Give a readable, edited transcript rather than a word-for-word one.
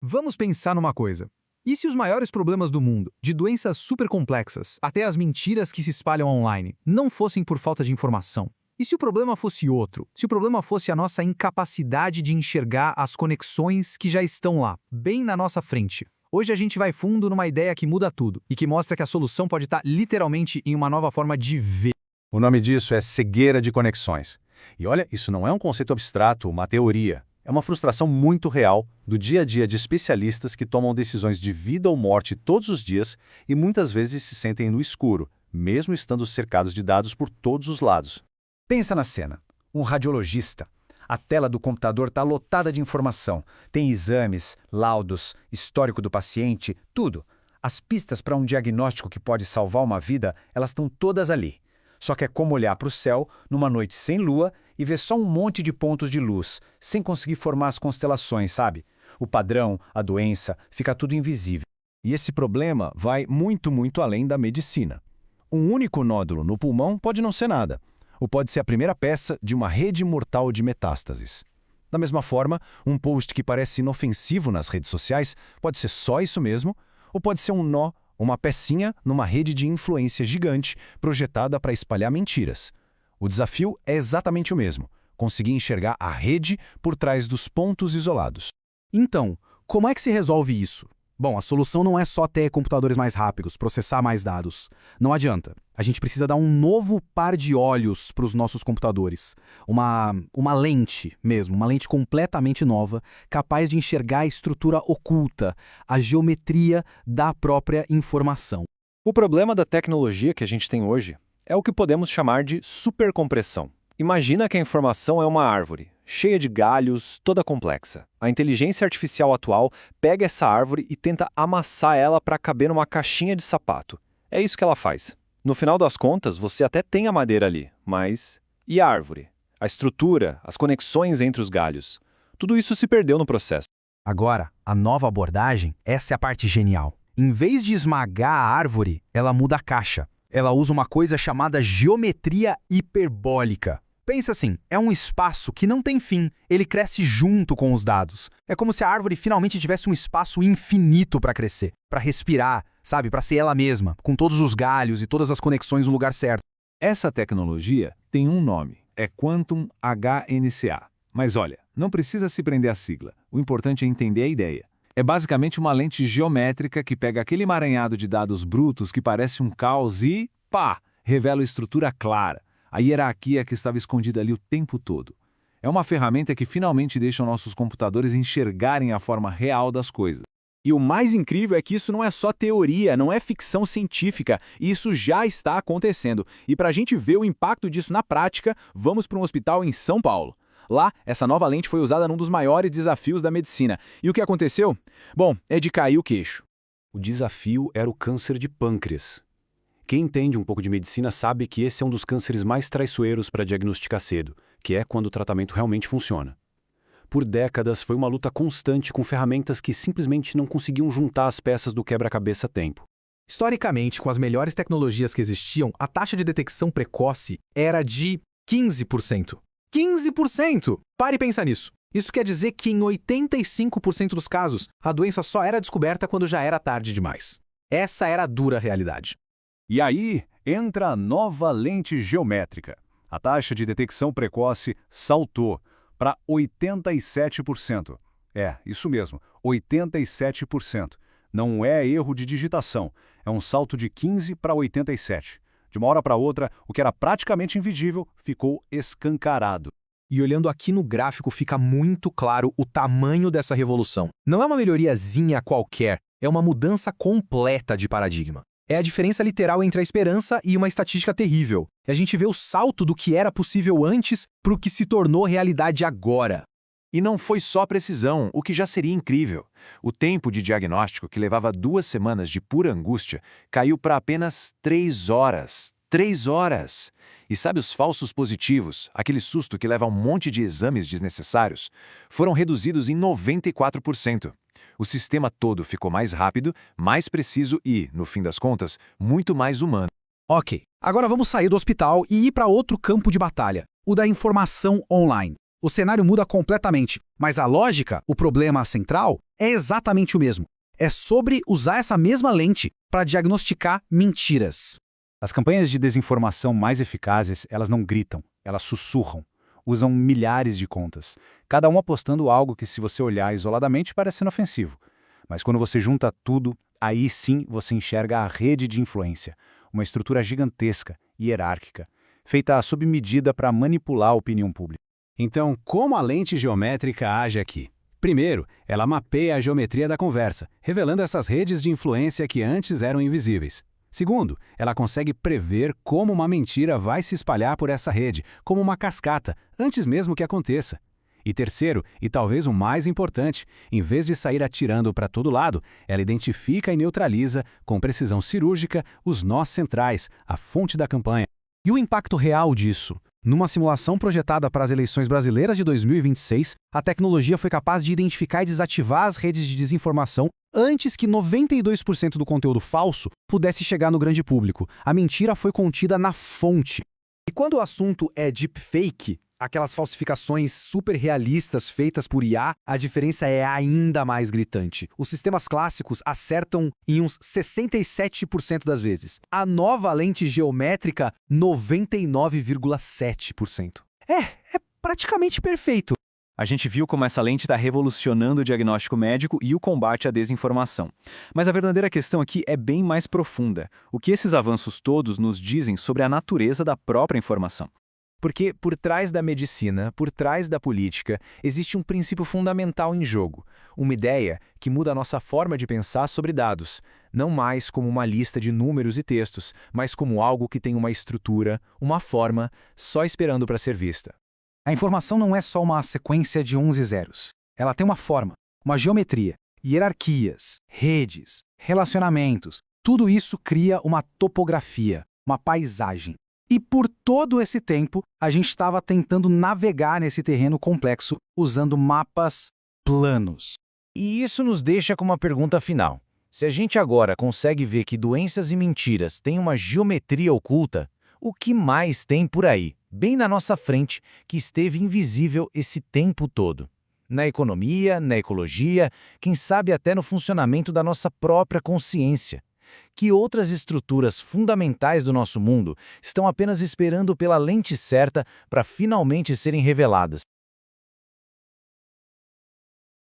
Vamos pensar numa coisa. E se os maiores problemas do mundo, de doenças super complexas, até as mentiras que se espalham online, não fossem por falta de informação? E se o problema fosse outro? Se o problema fosse a nossa incapacidade de enxergar as conexões que já estão lá, bem na nossa frente? Hoje a gente vai fundo numa ideia que muda tudo e que mostra que a solução pode estar literalmente em uma nova forma de ver. O nome disso é cegueira de conexões. E olha, isso não é um conceito abstrato, uma teoria. É uma frustração muito real do dia a dia de especialistas que tomam decisões de vida ou morte todos os dias e muitas vezes se sentem no escuro, mesmo estando cercados de dados por todos os lados. Pensa na cena. Um radiologista. A tela do computador está lotada de informação. Tem exames, laudos, histórico do paciente, tudo. As pistas para um diagnóstico que pode salvar uma vida, elas estão todas ali. Só que é como olhar para o céu numa noite sem lua e ver só um monte de pontos de luz, sem conseguir formar as constelações, sabe? O padrão, a doença, fica tudo invisível. E esse problema vai muito, muito além da medicina. Um único nódulo no pulmão pode não ser nada, ou pode ser a primeira peça de uma rede mortal de metástases. Da mesma forma, um post que parece inofensivo nas redes sociais pode ser só isso mesmo, ou pode ser um nó, uma pecinha numa rede de influência gigante projetada para espalhar mentiras. O desafio é exatamente o mesmo: conseguir enxergar a rede por trás dos pontos isolados. Então, como é que se resolve isso? Bom, a solução não é só ter computadores mais rápidos, processar mais dados. Não adianta. A gente precisa dar um novo par de olhos para os nossos computadores. Uma lente mesmo, uma lente completamente nova, capaz de enxergar a estrutura oculta, a geometria da própria informação. O problema da tecnologia que a gente tem hoje é o que podemos chamar de supercompressão. Imagina que a informação é uma árvore, cheia de galhos, toda complexa. A inteligência artificial atual pega essa árvore e tenta amassar ela para caber numa caixinha de sapato. É isso que ela faz. No final das contas, você até tem a madeira ali, mas e a árvore? A estrutura, as conexões entre os galhos? Tudo isso se perdeu no processo. Agora, a nova abordagem, essa é a parte genial. Em vez de esmagar a árvore, ela muda a caixa. Ela usa uma coisa chamada geometria hiperbólica. Pensa assim, é um espaço que não tem fim, ele cresce junto com os dados. É como se a árvore finalmente tivesse um espaço infinito para crescer, para respirar, sabe, para ser ela mesma, com todos os galhos e todas as conexões no lugar certo. Essa tecnologia tem um nome, é Quantum HNCA. Mas olha, não precisa se prender à sigla, o importante é entender a ideia. É basicamente uma lente geométrica que pega aquele emaranhado de dados brutos que parece um caos e, pá, revela a estrutura clara. A hierarquia que estava escondida ali o tempo todo. É uma ferramenta que finalmente deixa nossos computadores enxergarem a forma real das coisas. E o mais incrível é que isso não é só teoria, não é ficção científica, isso já está acontecendo. E para a gente ver o impacto disso na prática, vamos para um hospital em São Paulo. Lá, essa nova lente foi usada num dos maiores desafios da medicina. E o que aconteceu? Bom, é de cair o queixo. O desafio era o câncer de pâncreas. Quem entende um pouco de medicina sabe que esse é um dos cânceres mais traiçoeiros para diagnosticar cedo, que é quando o tratamento realmente funciona. Por décadas, foi uma luta constante com ferramentas que simplesmente não conseguiam juntar as peças do quebra-cabeça a tempo. Historicamente, com as melhores tecnologias que existiam, a taxa de detecção precoce era de 15%. 15%! Pare e pensa nisso. Isso quer dizer que em 85% dos casos, a doença só era descoberta quando já era tarde demais. Essa era a dura realidade. E aí entra a nova lente geométrica. A taxa de detecção precoce saltou para 87%. É, isso mesmo, 87%. Não é erro de digitação, é um salto de 15 para 87. De uma hora para outra, o que era praticamente invisível ficou escancarado. E olhando aqui no gráfico fica muito claro o tamanho dessa revolução. Não é uma melhoriazinha qualquer, é uma mudança completa de paradigma. É a diferença literal entre a esperança e uma estatística terrível. E a gente vê o salto do que era possível antes para o que se tornou realidade agora. E não foi só precisão, o que já seria incrível. O tempo de diagnóstico, que levava 2 semanas de pura angústia, caiu para apenas 3 horas. 3 horas! E sabe os falsos positivos, aquele susto que leva a um monte de exames desnecessários? Foram reduzidos em 94%. O sistema todo ficou mais rápido, mais preciso e, no fim das contas, muito mais humano. Ok, agora vamos sair do hospital e ir para outro campo de batalha, o da informação online. O cenário muda completamente, mas a lógica, o problema central, é exatamente o mesmo. É sobre usar essa mesma lente para diagnosticar mentiras. As campanhas de desinformação mais eficazes, elas não gritam, elas sussurram. Usam milhares de contas, cada uma postando algo que, se você olhar isoladamente, parece inofensivo. Mas quando você junta tudo, aí sim você enxerga a rede de influência, uma estrutura gigantesca, hierárquica, feita sob medida para manipular a opinião pública. Então, como a lente geométrica age aqui? Primeiro, ela mapeia a geometria da conversa, revelando essas redes de influência que antes eram invisíveis. Segundo, ela consegue prever como uma mentira vai se espalhar por essa rede, como uma cascata, antes mesmo que aconteça. E terceiro, e talvez o mais importante, em vez de sair atirando para todo lado, ela identifica e neutraliza, com precisão cirúrgica, os nós centrais, a fonte da campanha. E o impacto real disso? Numa simulação projetada para as eleições brasileiras de 2026, a tecnologia foi capaz de identificar e desativar as redes de desinformação antes que 92% do conteúdo falso pudesse chegar no grande público. A mentira foi contida na fonte. E quando o assunto é deepfake, aquelas falsificações super realistas feitas por IA, a diferença é ainda mais gritante. Os sistemas clássicos acertam em uns 67% das vezes. A nova lente geométrica, 99,7%. É praticamente perfeito. A gente viu como essa lente está revolucionando o diagnóstico médico e o combate à desinformação. Mas a verdadeira questão aqui é bem mais profunda. O que esses avanços todos nos dizem sobre a natureza da própria informação? Porque por trás da medicina, por trás da política, existe um princípio fundamental em jogo. Uma ideia que muda a nossa forma de pensar sobre dados. Não mais como uma lista de números e textos, mas como algo que tem uma estrutura, uma forma, só esperando para ser vista. A informação não é só uma sequência de uns e zeros. Ela tem uma forma, uma geometria, hierarquias, redes, relacionamentos. Tudo isso cria uma topografia, uma paisagem. E por todo esse tempo, a gente estava tentando navegar nesse terreno complexo usando mapas planos. E isso nos deixa com uma pergunta final. Se a gente agora consegue ver que doenças e mentiras têm uma geometria oculta, o que mais tem por aí, bem na nossa frente, que esteve invisível esse tempo todo? Na economia, na ecologia, quem sabe até no funcionamento da nossa própria consciência. Que outras estruturas fundamentais do nosso mundo estão apenas esperando pela lente certa para finalmente serem reveladas?